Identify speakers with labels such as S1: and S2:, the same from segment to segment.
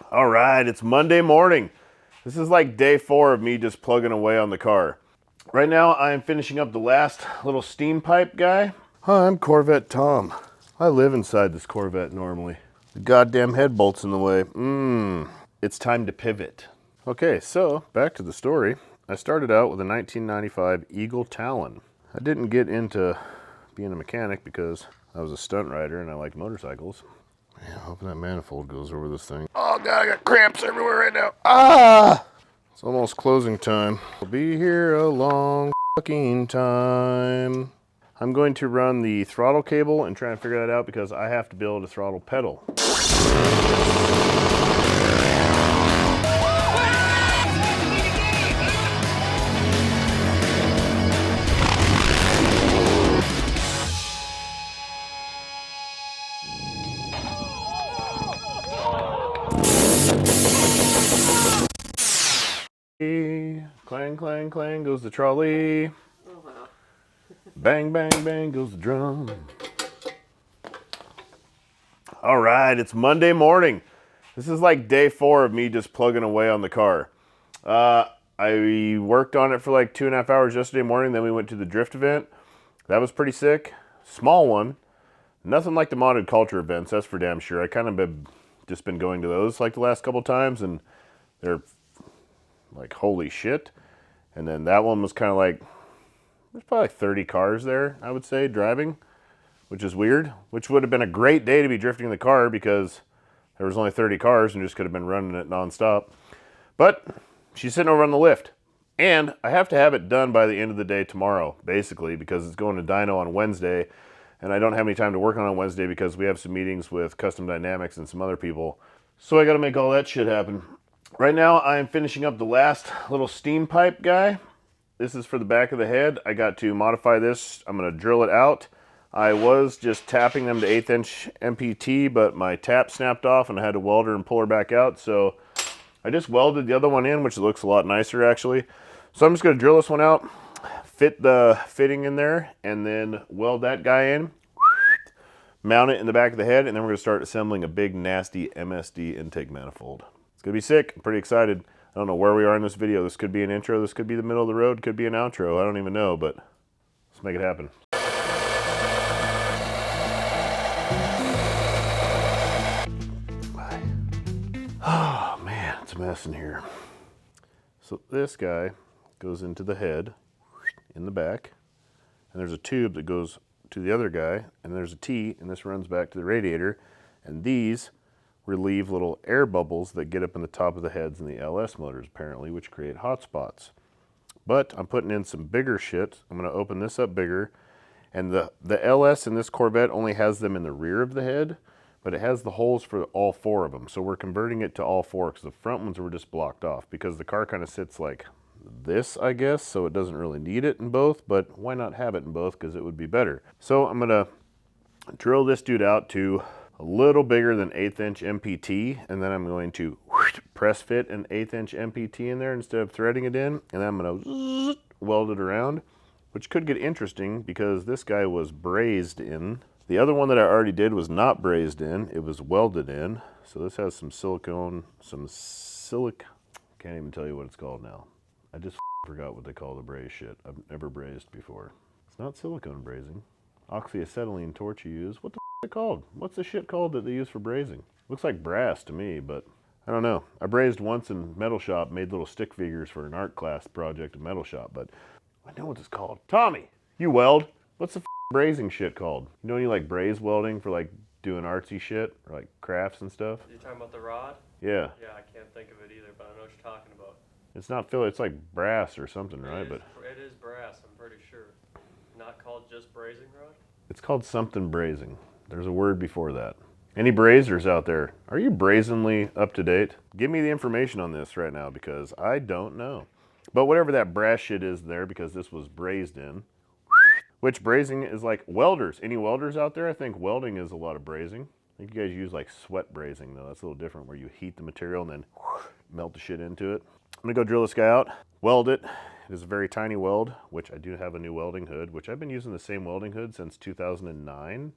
S1: All right, it's Monday morning. This is like day 4 of me just plugging away on the car. Right now, I am finishing up the last little steam pipe guy. Hi, I'm Corvette Tom. I live inside this Corvette normally. The goddamn head bolt's in the way. It's time to pivot. Okay, so back to the story. I started out with a 1995 Eagle Talon. I didn't get into being a mechanic because I was a stunt rider and I liked motorcycles. Man, hoping that manifold goes over this thing. Oh god, I got cramps everywhere right now. Ah! It's almost closing time. I'll be here a long fucking time. I'm going to run the throttle cable and try and figure that out because I have to be able to throttle pedal. Clang, clang, clang goes the trolley. Oh, wow. Bang, bang, bang goes the drum. All right, it's Monday morning. This is like day 4 of me just plugging away on the car. I worked on it for like 2.5 hours yesterday morning. Then we went to the drift event. That was pretty sick. Small one. Nothing like the modded culture events, that's for damn sure. I kind of just been going to those like the last couple times, and they're like holy shit. And then that one was kind of like, there's probably like 30 cars there, I would say, driving, which is weird, which would have been a great day to be drifting the car because there was only 30 cars and just could have been running it nonstop. But she's sitting over on the lift. And I have to have it done by the end of the day tomorrow, basically, because it's going to dyno on Wednesday. And I don't have any time to work on Wednesday because we have some meetings with Custom Dynamics and some other people. So I got to make all that shit happen. Right now, I am finishing up the last little steam pipe guy. This is for the back of the head. I got to modify this. I'm going to drill it out. I was just tapping them to 1/8 inch MPT, but my tap snapped off and I had to weld her and pull her back out. So I just welded the other one in, which looks a lot nicer actually. So I'm just going to drill this one out, fit the fitting in there, and then weld that guy in, mount it in the back of the head, and then we're going to start assembling a big nasty MSD intake manifold. It's going to be sick. I'm pretty excited. I don't know where we are in this video. This could be an intro, this could be the middle of the road, could be an outro. I don't even know, but let's make it happen. Oh man, it's a mess in here. So this guy goes into the head in the back, and there's a tube that goes to the other guy, and there's a T, and this runs back to the radiator, and these relieve little air bubbles that get up in the top of the heads in the LS motors apparently, which create hot spots. But I'm putting in some bigger shit. I'm going to open this up bigger, and the LS in this Corvette only has them in the rear of the head, but it has the holes for all 4 of them. So we're converting it to all 4 because the front ones were just blocked off because the car kind of sits like this, I guess, so it doesn't really need it in both, but why not have it in both because it would be better. So I'm going to drill this dude out to a little bigger than 1/8 inch MPT, and then I'm going to press fit an 1/8 inch MPT in there instead of threading it in, and then I'm going to weld it around, which could get interesting because this guy was brazed in. The other one that I already did was not brazed in, it was welded in. So this has some silicone, can't even tell you what it's called now. I just forgot what they call the braze shit. I've never brazed before. It's not silicone brazing. Oxyacetylene torch you use. What the f is it called? What's the shit called that they use for brazing? Looks like brass to me, but I don't know. I brazed once in metal shop, made little stick figures for an art class project in metal shop, but I know what it's called. Tommy, you weld. What's the brazing shit called? You know when you like braze welding for like doing artsy shit or like crafts and stuff?
S2: You're talking about the rod?
S1: Yeah.
S2: Yeah, I can't think of it either, but I know what you're talking about.
S1: It's not Philly, it's like brass or something, right?
S2: But it is brass, I'm pretty sure. Not called just brazing rod?
S1: It's called something brazing. There's a word before that. Any brazers out there? Are you brazenly up to date? Give me the information on this right now because I don't know. But whatever that brass shit is there, because this was brazed in, which brazing is like welders. Any welders out there? I think welding is a lot of brazing. I think you guys use like sweat brazing though. That's a little different where you heat the material and then melt the shit into it. I'm gonna go drill this guy out, weld it. It is a very tiny weld, which I do have a new welding hood, which I've been using the same welding hood since 2009.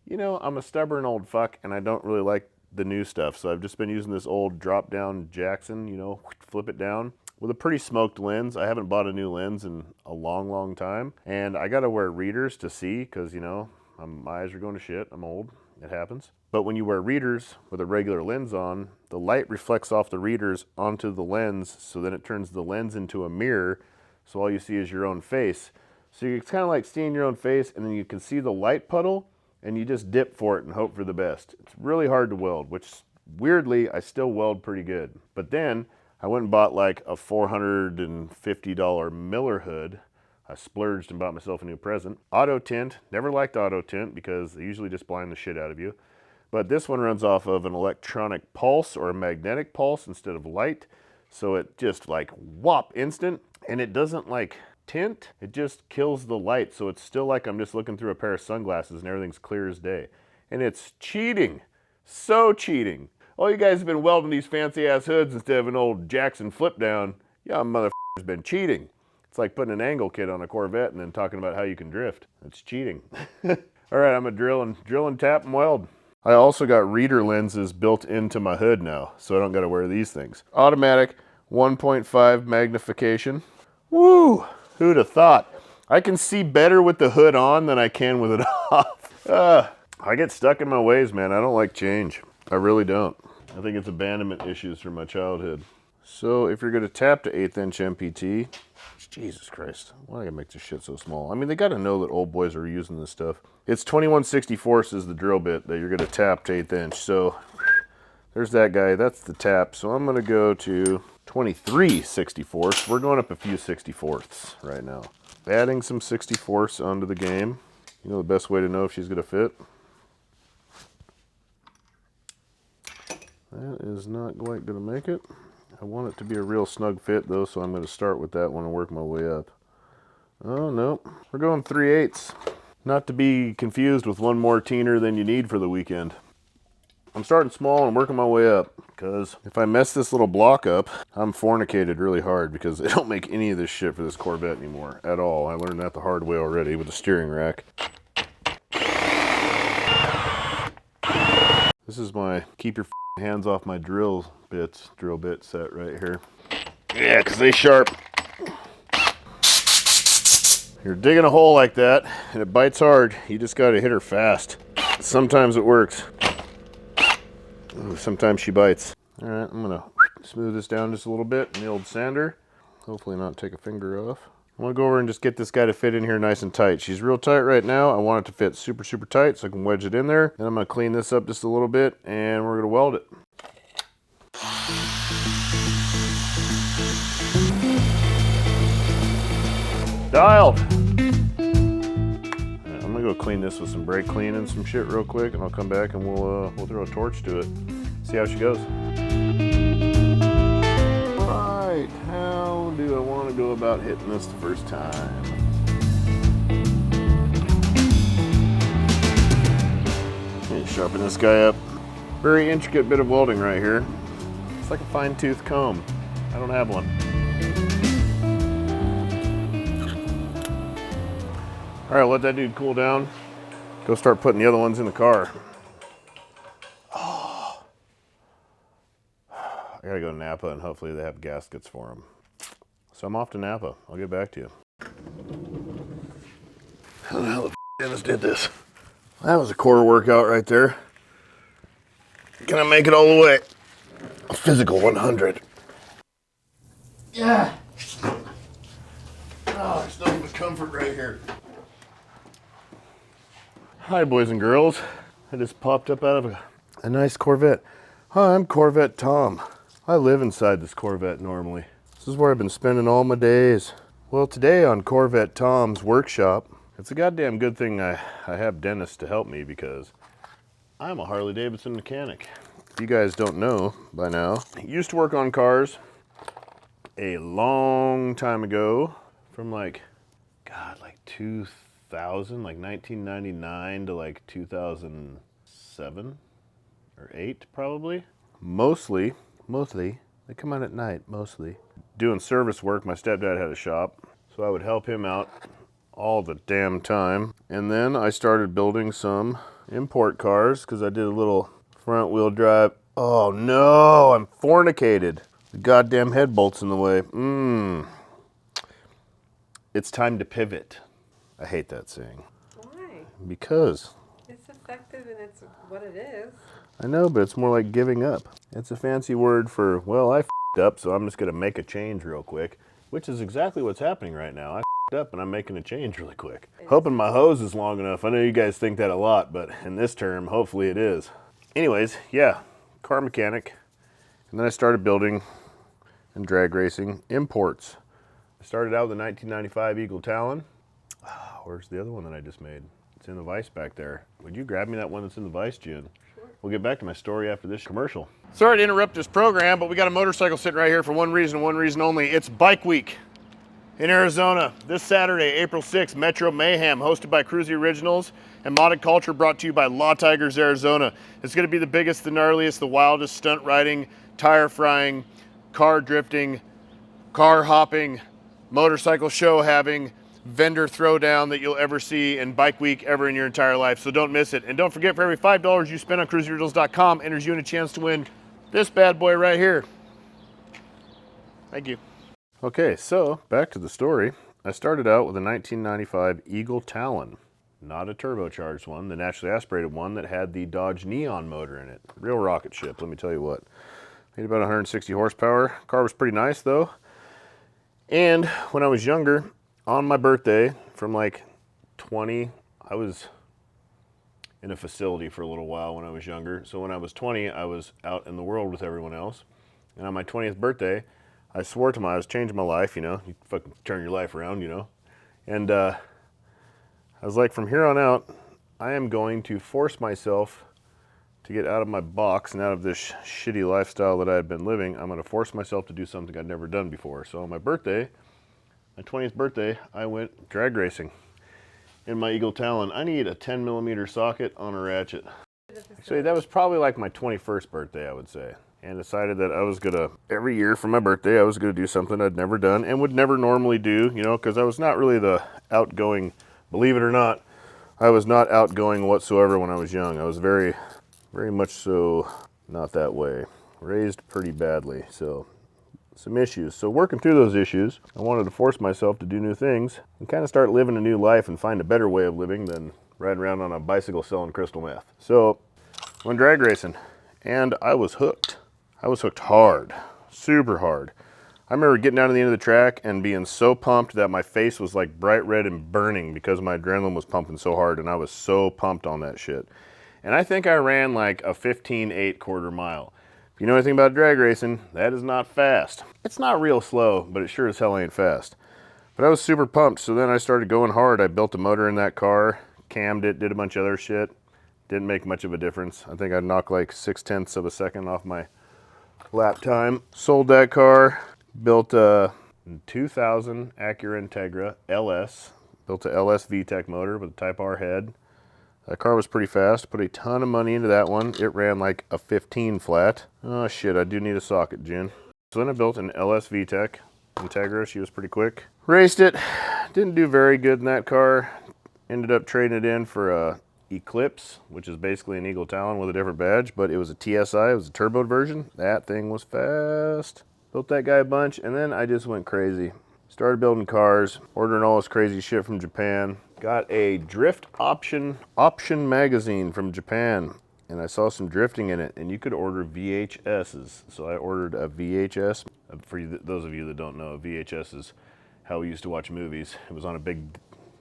S1: You know, I'm a stubborn old fuck and I don't really like the new stuff. So I've just been using this old drop down Jackson, you know, flip it down with a pretty smoked lens. I haven't bought a new lens in a long time. And I gotta wear readers to see because, you know, my eyes are going to shit. I'm old, it happens. But when you wear readers with a regular lens on, the light reflects off the readers onto the lens. So then it turns the lens into a mirror. So all you see is your own face. So it's kind of like seeing your own face, and then you can see the light puddle, and you just dip for it and hope for the best. It's really hard to weld, which weirdly, I still weld pretty good. But then I went and bought like a $450 Miller hood. I splurged and bought myself a new present. Auto tint, never liked auto tint because they usually just blind the shit out of you. But this one runs off of an electronic pulse or a magnetic pulse instead of light. So it just like whop instant, and it doesn't like tint, it just kills the light. So it's still like I'm just looking through a pair of sunglasses and everything's clear as day. And it's cheating, so cheating. All you guys have been welding these fancy ass hoods instead of an old Jackson flip down. Yeah, motherfucker's been cheating. It's like putting an angle kit on a Corvette and then talking about how you can drift. It's cheating. All right, I'm gonna drill and tap and weld. I also got reader lenses built into my hood now, so I don't gotta wear these things. Automatic 1.5 magnification. Woo! Who'd have thought? I can see better with the hood on than I can with it off. I get stuck in my ways, man. I don't like change. I really don't. I think it's abandonment issues from my childhood. So if you're gonna tap to 1/8 inch MPT, Jesus Christ, why do I gotta make this shit so small? I mean, they gotta know that old boys are using this stuff. It's 21/64 is the drill bit that you're gonna tap to 1/8 inch. So there's that guy, that's the tap. So I'm gonna go to 23/64. We're going up a few 64ths right now. Adding some 64ths onto the game. You know the best way to know if she's gonna fit? That is not quite gonna make it. I want it to be a real snug fit though, so I'm gonna start with that one and work my way up. Oh no, we're going 3/8. Not to be confused with one more teener than you need for the weekend. I'm starting small and working my way up, because if I mess this little block up, I'm fornicated really hard because they don't make any of this shit for this Corvette anymore at all. I learned that the hard way already with the steering rack. This is my keep your hands off my drill bit set right here. Yeah, because they sharp. You're digging a hole like that and it bites hard, you just got to hit her fast. Sometimes it works. Sometimes she bites. All right, I'm gonna smooth this down just a little bit in the old sander. Hopefully not take a finger off. I want to go over and just get this guy to fit in here nice and tight. She's real tight right now. I want it to fit super tight so I can wedge it in there. Then I'm gonna clean this up just a little bit and we're gonna weld it. Dialed. Right, I'm gonna go clean this with some brake clean and some shit real quick, and I'll come back and we'll throw a torch to it. See how she goes. Right, how do I want to go about hitting this the first time? Okay, sharpen this guy up. Very intricate bit of welding right here. It's like a fine-tooth comb. I don't have one. All right, let that dude cool down. Go start putting the other ones in the car. Oh. I gotta go to Napa and hopefully they have gaskets for them. So I'm off to Napa. I'll get back to you. How the hell the Dennis did this? That was a core workout right there. Can I make it all the way? A physical 100. Yeah. Oh, there's nothing but comfort right here. Hi, boys and girls. I just popped up out of a nice Corvette. Hi, I'm Corvette Tom. I live inside this Corvette normally. This is where I've been spending all my days. Well, today on Corvette Tom's workshop, it's a goddamn good thing I have Dennis to help me because I'm a Harley Davidson mechanic. If you guys don't know by now, I used to work on cars a long time ago from like 2000, like 1999 to like 2007 or 8 probably. Mostly, they come out at night, mostly. Doing service work, my stepdad had a shop, so I would help him out all the damn time. And then I started building some import cars because I did a little Front wheel drive. Oh no, I'm fornicated. The goddamn head bolt's in the way. It's time to pivot. I hate that saying.
S3: Why?
S1: Because.
S3: It's effective and it's what it is.
S1: I know, but it's more like giving up. It's a fancy word for, well, I f***ed up, so I'm just going to make a change real quick, which is exactly what's happening right now. I f***ed up and I'm making a change really quick. Hoping my hose is long enough. I know you guys think that a lot, but in this term, hopefully it is. Anyways, yeah, car mechanic. And then I started building and drag racing imports. I started out with a 1995 Eagle Talon. Where's the other one that I just made? It's in the vise back there. Would you grab me that one that's in the vise, June? Sure. We'll get back to my story after this commercial. Sorry to interrupt this program, but we got a motorcycle sitting right here for one reason only. It's Bike Week in Arizona this Saturday, April 6th, Metro Mayhem, hosted by Kruesi Originals and Modded Culture, brought to you by Law Tigers Arizona. It's going to be the biggest, the gnarliest, the wildest stunt riding, tire frying, car drifting, car hopping, motorcycle show having, vendor throwdown that you'll ever see in Bike Week ever in your entire life. So don't miss it. And don't forget, for every $5 you spend on KruesiOriginals.com enters you in a chance to win this bad boy right here. Thank you. Okay, so back to the story. I started out with a 1995 Eagle Talon, not a turbocharged one, the naturally aspirated one that had the Dodge Neon motor in it. Real rocket ship, let me tell you what. Made about 160 horsepower. Car was pretty nice though. And when I was younger, on my birthday, from like 20, I was in a facility for a little while when I was younger. So when I was 20, I was out in the world with everyone else. And on my 20th birthday, I swore to I was changing my life, you know. You fucking turn your life around, you know. And I was like, from here on out, I am going to force myself to get out of my box and out of this shitty lifestyle that I had been living. I'm going to force myself to do something I'd never done before. So on my birthday, my 20th birthday, I went drag racing in my Eagle Talon. I need a 10mm socket on a ratchet. Actually, that was probably like my 21st birthday, I would say. And decided that I was gonna, every year for my birthday, I was gonna do something I'd never done and would never normally do, you know, because I was not really the outgoing, believe it or not, I was not outgoing whatsoever when I was young. I was very much so not that way. Raised pretty badly, so some issues. So working through those issues, I wanted to force myself to do new things and kind of start living a new life and find a better way of living than riding around on a bicycle selling crystal meth. So I went drag racing and I was hooked. I was hooked hard, super hard. I remember getting down to the end of the track and being so pumped that my face was like bright red and burning because my adrenaline was pumping so hard and I was so pumped on that shit. And I think I ran like a 15.8 quarter mile. If you know anything about drag racing, that is not fast. It's not real slow, but it sure as hell ain't fast. But I was super pumped, so then I started going hard. I built a motor in that car, cammed it, did a bunch of other shit. Didn't make much of a difference. I think I knocked like 0.6 of a second off my lap time. Sold that car, built a 2000 Acura Integra LS. Built a LS VTEC motor with a Type R head. That car was pretty fast. Put a ton of money into that one. It ran like a 15 flat. Oh shit, I do need a socket, June. So then I built an LS VTEC Integra. She was pretty quick. Raced it. Didn't do very good in that car. Ended up trading it in for a Eclipse, which is basically an Eagle Talon with a different badge, but it was a TSI. It was a turboed version. That thing was fast. Built that guy a bunch, and then I just went crazy. Started building cars, ordering all this crazy shit from Japan. Got a drift option magazine from Japan, and I saw some drifting in it, and you could order VHSs. So I ordered a VHS. For those of you that don't know, a VHS is how we used to watch movies. It was on a big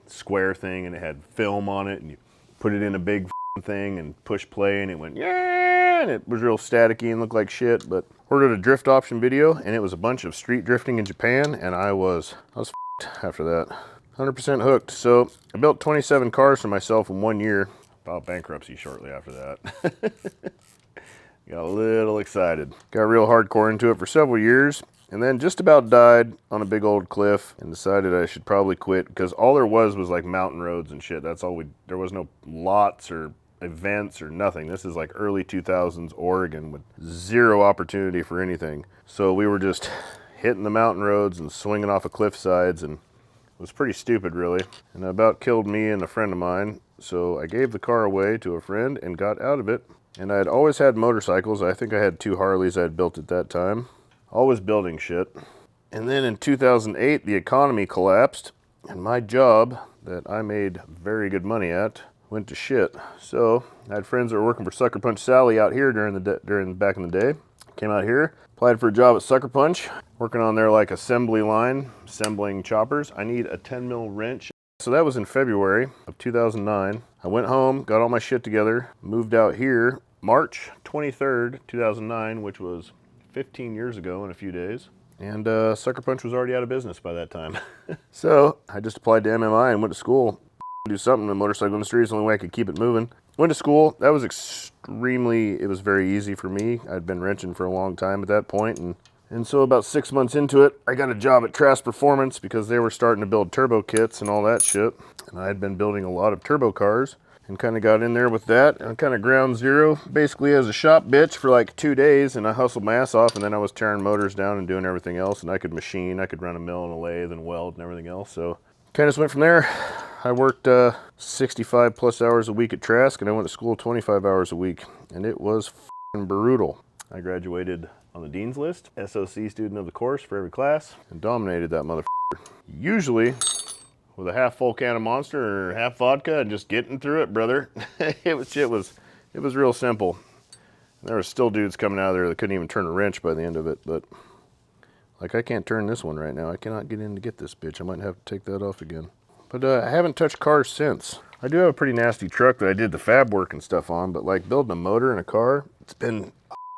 S1: square thing, and it had film on it, and you put it in a big thing and push play, and it went, yeah, and it was real staticky and looked like shit, but ordered a drift option video, and it was a bunch of street drifting in Japan, and I was after that. 100% hooked. So I built 27 cars for myself in 1 year. Filed bankruptcy shortly after that. Got a little excited. Got real hardcore into it for several years, and then just about died on a big old cliff and decided I should probably quit because all there was like mountain roads and shit. That's all there was no lots or events or nothing. This is like early 2000s Oregon with zero opportunity for anything. So we were just hitting the mountain roads and swinging off of cliff sides, and it was pretty stupid really. And it about killed me and a friend of mine. So I gave the car away to a friend and got out of it And I'd always had motorcycles. I think I had 2 Harleys I had built at that time. Always building shit. And then in 2008, the economy collapsed, and my job that I made very good money at went to shit. So I had friends that were working for Sucker Punch Sally out here during back in the day. Came out here, applied for a job at Sucker Punch, working on their like assembly line, assembling choppers. I need a 10 mil wrench. So that was in February of 2009. I went home, got all my shit together, moved out here March 23rd, 2009, which was 15 years ago in a few days. And Sucker Punch was already out of business by that time. So I just applied to MMI and went to school. Do something in the motorcycle industry is the only way I could keep it moving. Went to school. That was it was very easy for me. I'd been wrenching for a long time at that point. And so about 6 months into it, I got a job at Trask Performance because they were starting to build turbo kits and all that shit. And I had been building a lot of turbo cars and kind of got in there with that and kind of ground zero basically as a shop bitch for like 2 days, and I hustled my ass off, and then I was tearing motors down and doing everything else, and I could machine, I could run a mill and a lathe and weld and everything else. So kind of just went from there. I worked 65 plus hours a week at Trask, and I went to school 25 hours a week, and it was f***ing brutal. I graduated on the dean's list, SOC student of the course for every class, and dominated that motherfucker. Usually with a half full can of Monster or half vodka and just getting through it, brother. It was real simple. There were still dudes coming out of there that couldn't even turn a wrench by the end of it, but like I can't turn this one right now. I cannot get in to get this bitch. I might have to take that off again. But I haven't touched cars since. I do have a pretty nasty truck that I did the fab work and stuff on, but like building a motor in a car, it's been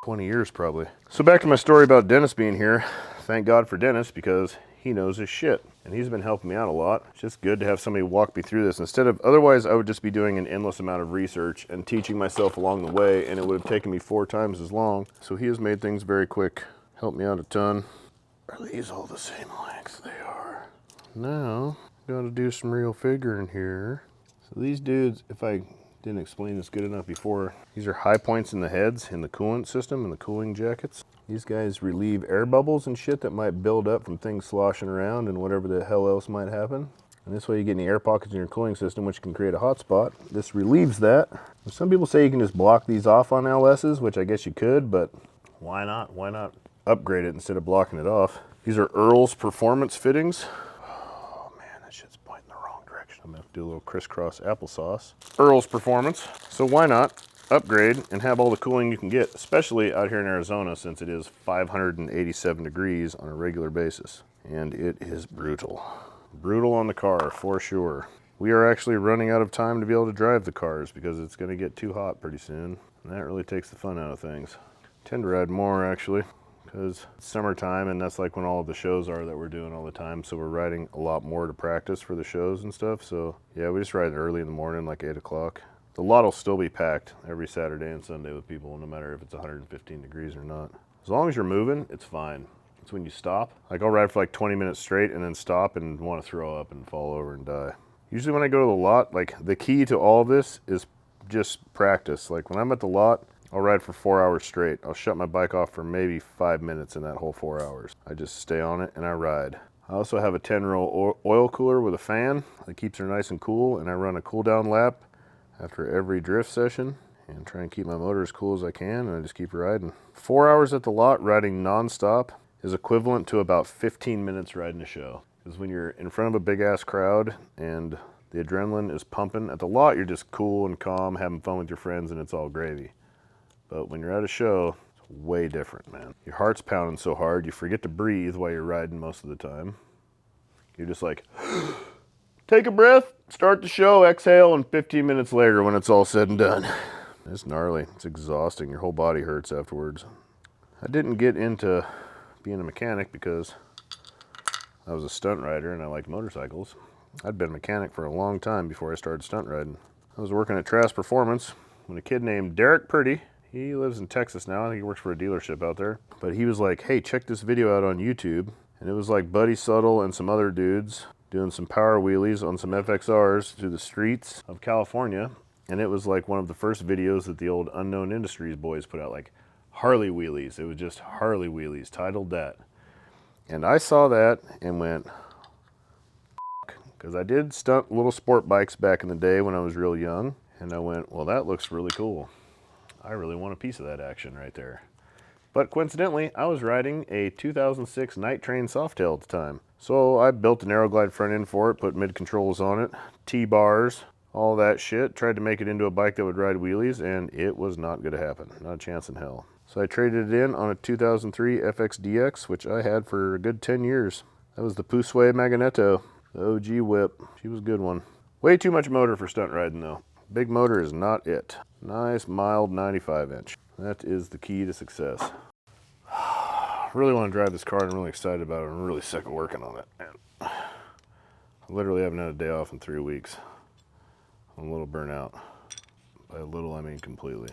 S1: 20 years probably. So back to my story about Dennis being here. Thank God for Dennis because he knows his shit. And he's been helping me out a lot. It's just good to have somebody walk me through this otherwise I would just be doing an endless amount of research and teaching myself along the way, and it would have taken me 4 times as long. So he has made things very quick. Helped me out a ton. Are these all the same length? They are. Now, gotta do some real figuring here. So these dudes, if I didn't explain this good enough before, these are high points in the heads in the coolant system and the cooling jackets. These guys relieve air bubbles and shit that might build up from things sloshing around and whatever the hell else might happen. And this way you get any air pockets in your cooling system, which can create a hot spot. This relieves that. Some people say you can just block these off on LS's, which I guess you could, but why not? Why not upgrade it instead of blocking it off? These are Earl's performance fittings. Oh man, that shit's pointing the wrong direction. I'm gonna have to do a little crisscross applesauce. Earl's performance. So why not upgrade and have all the cooling you can get, especially out here in Arizona since it is 587 degrees on a regular basis. And it is brutal. Brutal on the car for sure. We are actually running out of time to be able to drive the cars because it's gonna get too hot pretty soon. And that really takes the fun out of things. Tend to ride more actually because it's summertime and that's like when all of the shows are that we're doing all the time. So we're riding a lot more to practice for the shows and stuff. So yeah, we just ride early in the morning, like 8 o'clock. The lot will still be packed every Saturday and Sunday with people, no matter if it's 115 degrees or not. As long as you're moving, it's fine. It's when you stop. Like I'll ride for like 20 minutes straight and then stop and want to throw up and fall over and die. Usually when I go to the lot, like the key to all of this is just practice. Like when I'm at the lot, I'll ride for 4 hours straight. I'll shut my bike off for maybe 5 minutes in that whole 4 hours. I just stay on it and I ride. I also have a 10-row oil cooler with a fan that keeps her nice and cool, and I run a cool down lap after every drift session and try and keep my motor as cool as I can, and I just keep riding. 4 hours at the lot riding non-stop is equivalent to about 15 minutes riding a show. Because when you're in front of a big ass crowd and the adrenaline is pumping, at the lot you're just cool and calm, having fun with your friends, and it's all gravy. But when you're at a show, it's way different, man. Your heart's pounding so hard, you forget to breathe while you're riding most of the time. You're just like, take a breath, start the show, exhale, and 15 minutes later when it's all said and done. It's gnarly. It's exhausting. Your whole body hurts afterwards. I didn't get into being a mechanic because I was a stunt rider and I liked motorcycles. I'd been a mechanic for a long time before I started stunt riding. I was working at Trask Performance when a kid named Derek Purdy, he lives in Texas now, he works for a dealership out there, but he was like, hey, check this video out on YouTube. And it was like Buddy Subtle and some other dudes doing some power wheelies on some FXRs through the streets of California. And it was like one of the first videos that the old Unknown Industries boys put out, like Harley wheelies. It was just Harley wheelies, titled that. And I saw that and went, because I did stunt little sport bikes back in the day when I was real young. And I went, well, that looks really cool. I really want a piece of that action right there. But coincidentally, I was riding a 2006 Night Train Softail at the time. So I built an Aeroglide front end for it, put mid controls on it, T-bars, all that shit. Tried to make it into a bike that would ride wheelies, and it was not going to happen. Not a chance in hell. So I traded it in on a 2003 FXDX, which I had for a good 10 years. That was the Pusue Magneto, the OG whip. She was a good one. Way too much motor for stunt riding though. Big motor is not it. Nice, mild 95 inch. That is the key to success. I really want to drive this car and I'm really excited about it. I'm really sick of working on it. Man. I literally haven't had a day off in 3 weeks. I'm a little burnt out. By a little, I mean completely.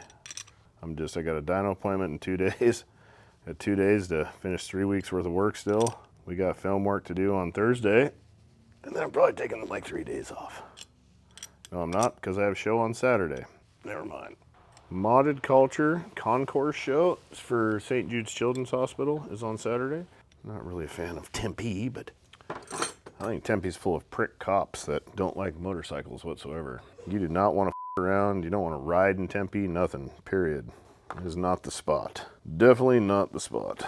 S1: I got a dyno appointment in 2 days. Got 2 days to finish 3 weeks worth of work still. We got film work to do on Thursday. And then I'm probably taking like 3 days off. No, I'm not, because I have a show on Saturday. Never mind. Modded Culture Concourse show for St. Jude's Children's Hospital is on Saturday. Not really a fan of Tempe, but I think Tempe's full of prick cops that don't like motorcycles whatsoever. You do not want to f around. You don't want to ride in Tempe. Nothing. Period. It is not the spot. Definitely not the spot.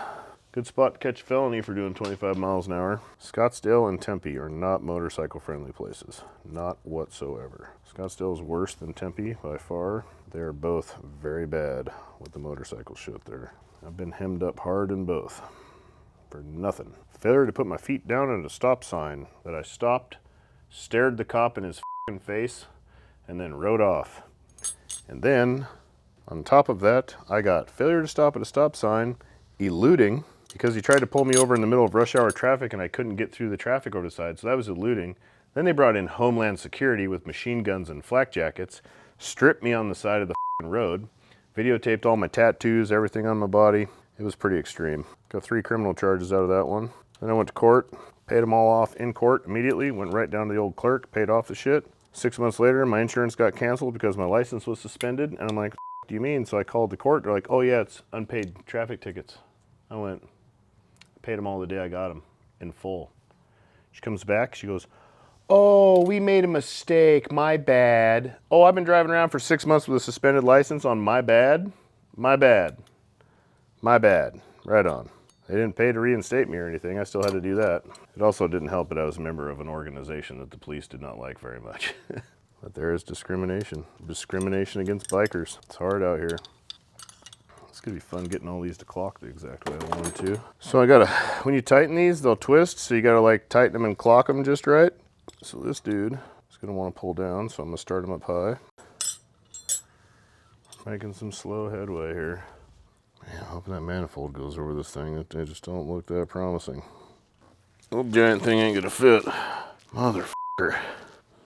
S1: Good spot to catch a felony for doing 25 miles an hour. Scottsdale and Tempe are not motorcycle-friendly places. Not whatsoever. Scottsdale is worse than Tempe by far. They are both very bad with the motorcycle shit there. I've been hemmed up hard in both. For nothing. Failure to put my feet down at a stop sign that I stopped, stared the cop in his f***ing face, and then rode off. And then, on top of that, I got failure to stop at a stop sign, eluding, because he tried to pull me over in the middle of rush hour traffic and I couldn't get through the traffic over the side, so that was eluding. Then they brought in Homeland Security with machine guns and flak jackets, stripped me on the side of the road, videotaped all my tattoos, everything on my body. It was pretty extreme. Got 3 criminal charges out of that one. Then I went to court, paid them all off in court immediately, went right down to the old clerk, paid off the shit. 6 months later, my insurance got canceled because my license was suspended, and I'm like, what do you mean? So I called the court, they're like, oh yeah, it's unpaid traffic tickets. I went, paid them all the day I got them, in full. She comes back, she goes, oh, we made a mistake, my bad. Oh, I've been driving around for 6 months with a suspended license on my bad? My bad. My bad. Right on. They didn't pay to reinstate me or anything, I still had to do that. It also didn't help that I was a member of an organization that the police did not like very much. But there is discrimination. Discrimination against bikers. It's hard out here. It's gonna be fun getting all these to clock the exact way I want them to. So I gotta, when you tighten these, they'll twist, so you gotta like tighten them and clock them just right. So this dude is gonna wanna pull down, so I'm gonna start him up high. Making some slow headway here. Man, hoping that manifold goes over this thing. They just don't look that promising. Little giant thing ain't gonna fit. Motherfucker.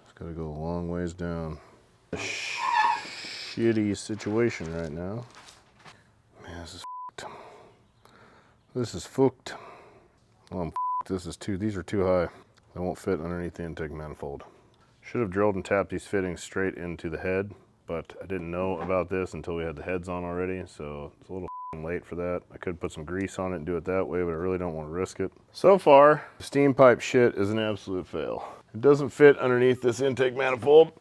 S1: It's gotta go a long ways down. A shitty situation right now. Man, this is fucked. This is fucked. Well, I'm fucked. These are too high. They won't fit underneath the intake manifold. Should have drilled and tapped these fittings straight into the head, but I didn't know about this until we had the heads on already, so it's a little late for that. I could put some grease on it and do it that way, but I really don't want to risk it. So far, the steam pipe shit is an absolute fail. It doesn't fit underneath this intake manifold,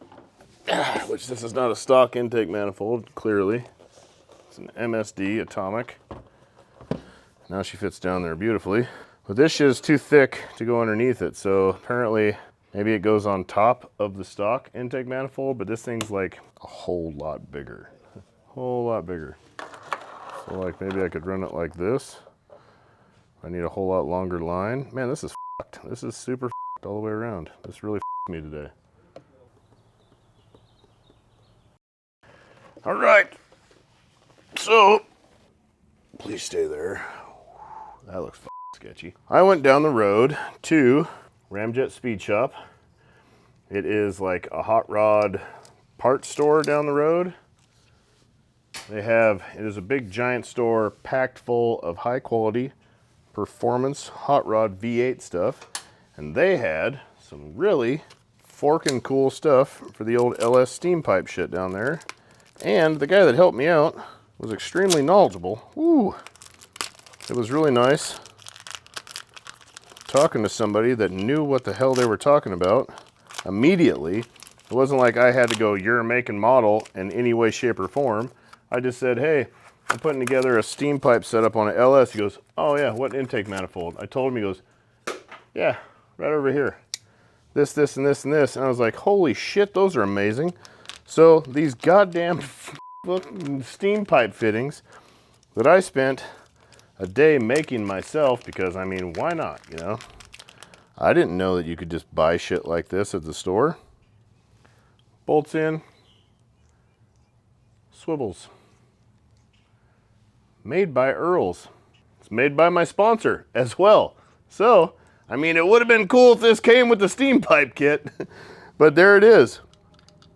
S1: which this is not a stock intake manifold, clearly. It's an MSD Atomic. Now she fits down there beautifully. But this shit is too thick to go underneath it, so apparently maybe it goes on top of the stock intake manifold, but this thing's like a whole lot bigger. A whole lot bigger. So like maybe I could run it like this. I need a whole lot longer line. Man, this is fucked. This is super fucked all the way around. This really fucked me today. All right. So, please stay there. That looks fucking sketchy. I went down the road to Ramjet Speed Shop. It is like a hot rod parts store down the road. It is a big giant store packed full of high quality performance hot rod V8 stuff. And they had some really forking cool stuff for the old LS steam pipe shit down there. And the guy that helped me out was extremely knowledgeable. Woo! It was really nice talking to somebody that knew what the hell they were talking about immediately. It wasn't like I had to go, your make and model in any way, shape, or form. I just said, hey, I'm putting together a steam pipe setup on an LS. He goes, oh yeah, what intake manifold? I told him, he goes, yeah, right over here. This, and this, and this. And I was like, holy shit, those are amazing. So these goddamn steam pipe fittings that I spent a day making myself, because I mean, why not, you know? I didn't know that you could just buy shit like this at the store. Bolts in, swivels. Made by Earls. It's made by my sponsor as well. So, I mean, it would have been cool if this came with the steam pipe kit, but there it is.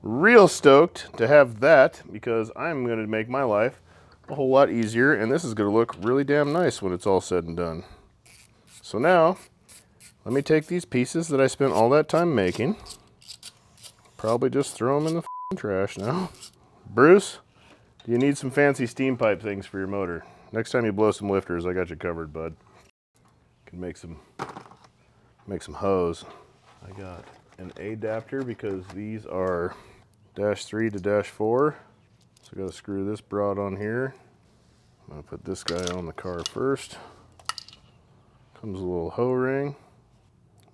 S1: Real stoked to have that, because I'm going to make my life a whole lot easier, and this is going to look really damn nice when it's all said and done. So now, let me take these pieces that I spent all that time making, probably just throw them in the trash now. Bruce, do you need some fancy steam pipe things for your motor? Next time you blow some lifters, I got you covered, bud. Can make some hose. I got an adapter because these are -3 to -4. So I gotta screw this broad on here. I'm gonna put this guy on the car first. Comes a little hoe ring.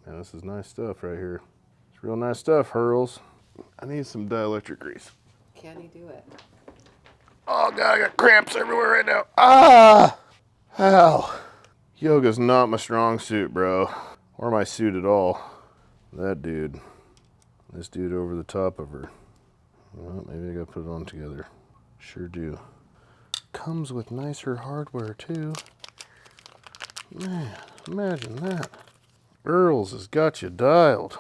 S1: Man, this is nice stuff right here. It's real nice stuff, Earls. I need some dielectric grease.
S3: Can he do it?
S1: Oh God, I got cramps everywhere right now. Ah! Ow. Yoga's not my strong suit, bro. Or my suit at all. That dude. This dude over the top of her. Well, maybe I gotta put it on together. Sure do. Comes with nicer hardware too. Man, imagine that. Earls has got you dialed.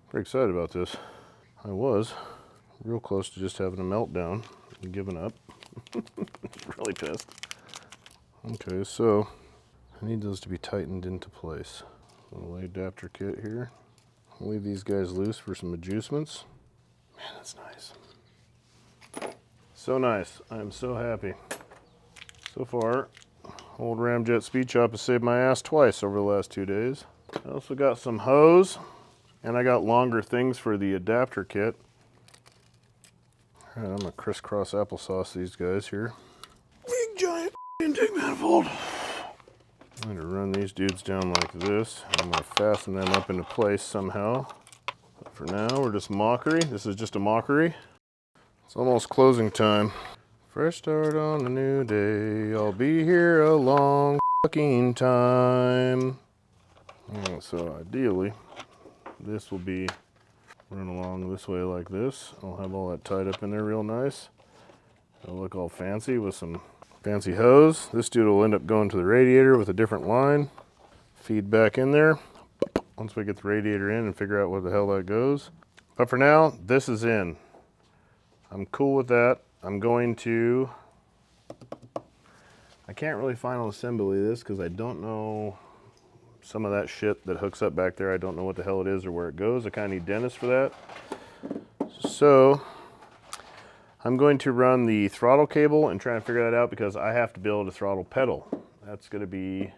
S1: Pretty excited about this. I was real close to just having a meltdown and giving up. Really pissed. Okay, so I need those to be tightened into place. Little adapter kit here. I'll leave these guys loose for some adjustments. Man, that's nice. So nice. I am so happy. So far, old Ramjet Speed Chop has saved my ass twice over the last 2 days. I also got some hose, and I got longer things for the adapter kit. All right, I'm gonna crisscross applesauce these guys here. Big giant intake manifold. I'm going to run these dudes down like this. I'm going to fasten them up into place somehow. But for now, we're just mockery. This is just a mockery. It's almost closing time. Fresh start on a new day. I'll be here a long fucking time. So ideally, this will be run along this way like this. I'll have all that tied up in there real nice. It'll look all fancy with some fancy hose. This dude will end up going to the radiator with a different line. Feed back in there. Once we get the radiator in and figure out where the hell that goes. But for now, this is in. I'm cool with that. I'm going to... I can't really final assembly this because I don't know some of that shit that hooks up back there. I don't know what the hell it is or where it goes. I kind of need Dennis for that. So I'm going to run the throttle cable and try and figure that out because I have to build a throttle pedal. That's going to be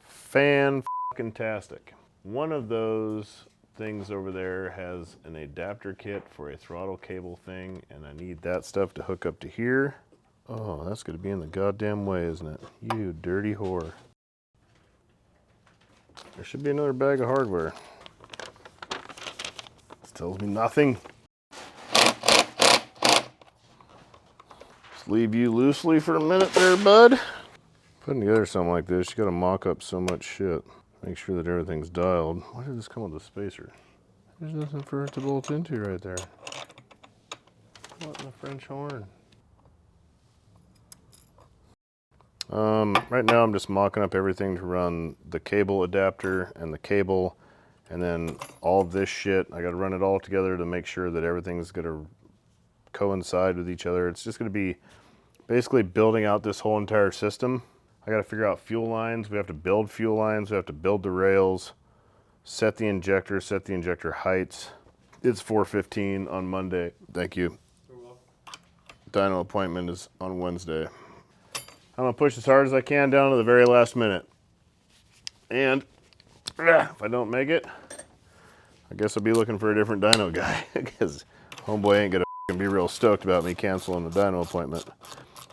S1: fan-fucking-tastic. One of those things over there has an adapter kit for a throttle cable thing, and I need that stuff to hook up to here. Oh, that's going to be in the goddamn way, isn't it? You dirty whore. There should be another bag of hardware. This tells me nothing. Just leave you loosely for a minute there, bud. Putting together something like this, you gotta mock up so much shit. Make sure that everything's dialed. Why did this come with a spacer? There's nothing for it to bolt into right there. What in the French horn? Right now I'm just mocking up everything to run the cable adapter and the cable, and then all this shit. I gotta run it all together to make sure that everything's gonna coincide with each other. It's just gonna be basically building out this whole entire system. I gotta figure out fuel lines. We have to build fuel lines. We have to build the rails, set the injector heights. It's 4:15 on Monday. Thank you.
S2: You're welcome.
S1: Dyno appointment is on Wednesday. I'm gonna push as hard as I can down to the very last minute. And if I don't make it, I guess I'll be looking for a different dyno guy because homeboy ain't gonna gonna be real stoked about me canceling the dyno appointment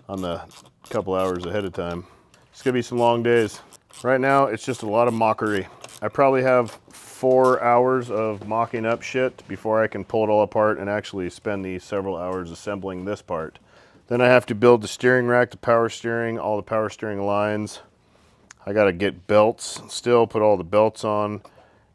S1: on the couple hours ahead of time. It's gonna be some long days. Right now, it's just a lot of mockery. I probably have 4 hours of mocking up shit before I can pull it all apart and actually spend the several hours assembling this part. Then I have to build the steering rack, the power steering, all the power steering lines. I gotta get belts, still put all the belts on.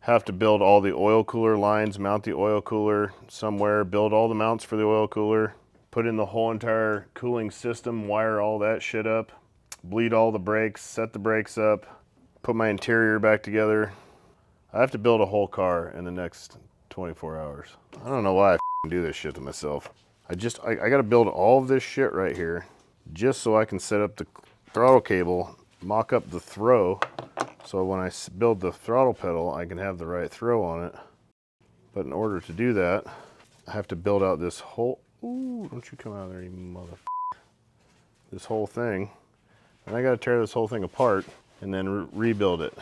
S1: Have to build all the oil cooler lines, mount the oil cooler somewhere, build all the mounts for the oil cooler, put in the whole entire cooling system, wire all that shit up, bleed all the brakes, set the brakes up, put my interior back together. I have to build a whole car in the next 24 hours. I don't know why I do this shit to myself. I gotta build all of this shit right here just so I can set up the throttle cable, mock up the throw, so when I build the throttle pedal, I can have the right throw on it. But in order to do that, I have to build out this whole, ooh, don't you come out of there, you motherfucker. This whole thing. And I gotta tear this whole thing apart and then rebuild it.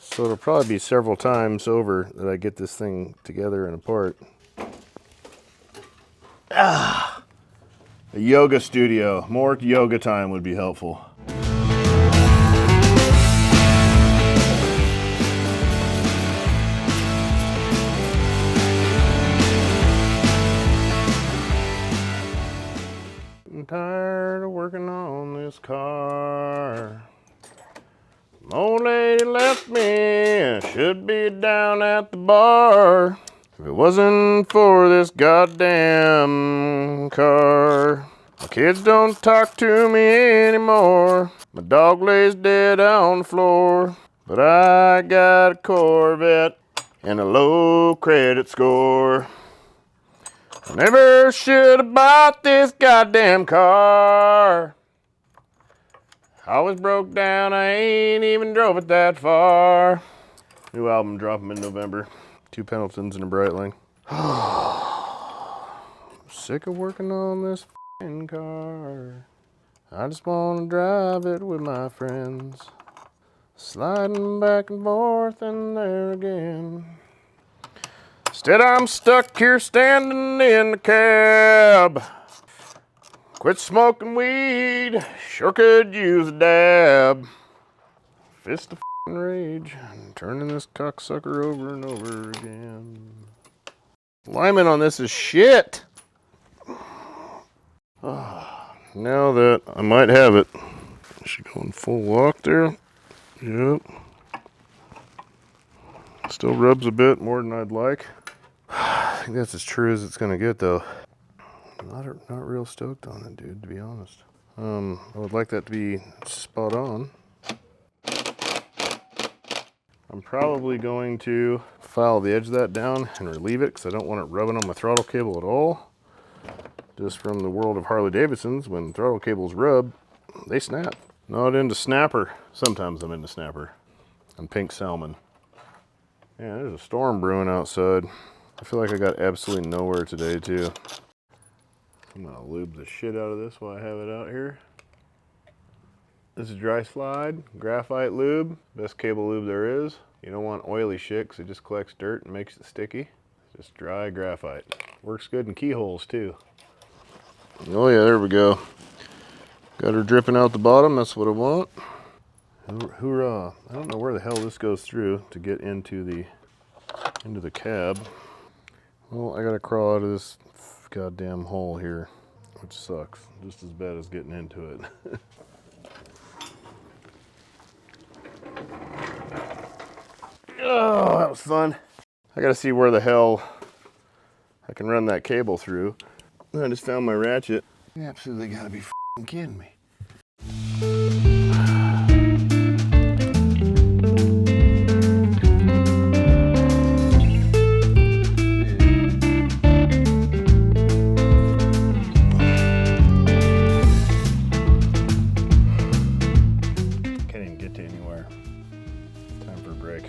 S1: So it'll probably be several times over that I get this thing together and apart. Ah, a yoga studio. More yoga time would be helpful. I'm tired of working on this car. My old lady left me, I should be down at the bar. If it wasn't for this goddamn car. My kids don't talk to me anymore. My dog lays dead on the floor. But I got a Corvette and a low credit score. I never should have bought this goddamn car. I was broke down, I ain't even drove it that far. New album dropping in November. 2 Pendletons and a Breitling. Sick of working on this f***ing car. I just wanna drive it with my friends. Sliding back and forth and there again. Instead I'm stuck here standing in the cab. Quit smoking weed, sure could use a dab. Fist of f***ing rage, turning this cocksucker over and over again. Alignment on this is shit. Now that I might have it. Is she going full walk there? Yep. Still rubs a bit more than I'd like. I think that's as true as it's gonna get though. Not real stoked on it, dude, to be honest. I would like that to be spot on. I'm probably going to file the edge of that down and relieve it because I don't want it rubbing on my throttle cable at all. Just from the world of Harley Davidsons, when throttle cables rub, they snap. Not into snapper. Sometimes I'm into snapper. And pink salmon. Yeah, there's a storm brewing outside. I feel like I got absolutely nowhere today too. I'm gonna lube the shit out of this while I have it out here. This is Dry Slide, graphite lube, best cable lube there is. You don't want oily shit because it just collects dirt and makes it sticky. It's just dry graphite. Works good in keyholes too. Oh yeah, there we go. Got her dripping out the bottom, that's what I want. Hoorah. I don't know where the hell this goes through to get into the cab. Well, I gotta crawl out of this goddamn hole here, which sucks. Just as bad as getting into it. Oh, that was fun. I gotta see where the hell I can run that cable through. I just found my ratchet. You absolutely gotta be f***ing kidding me. Can't even get to anywhere. Time for a break.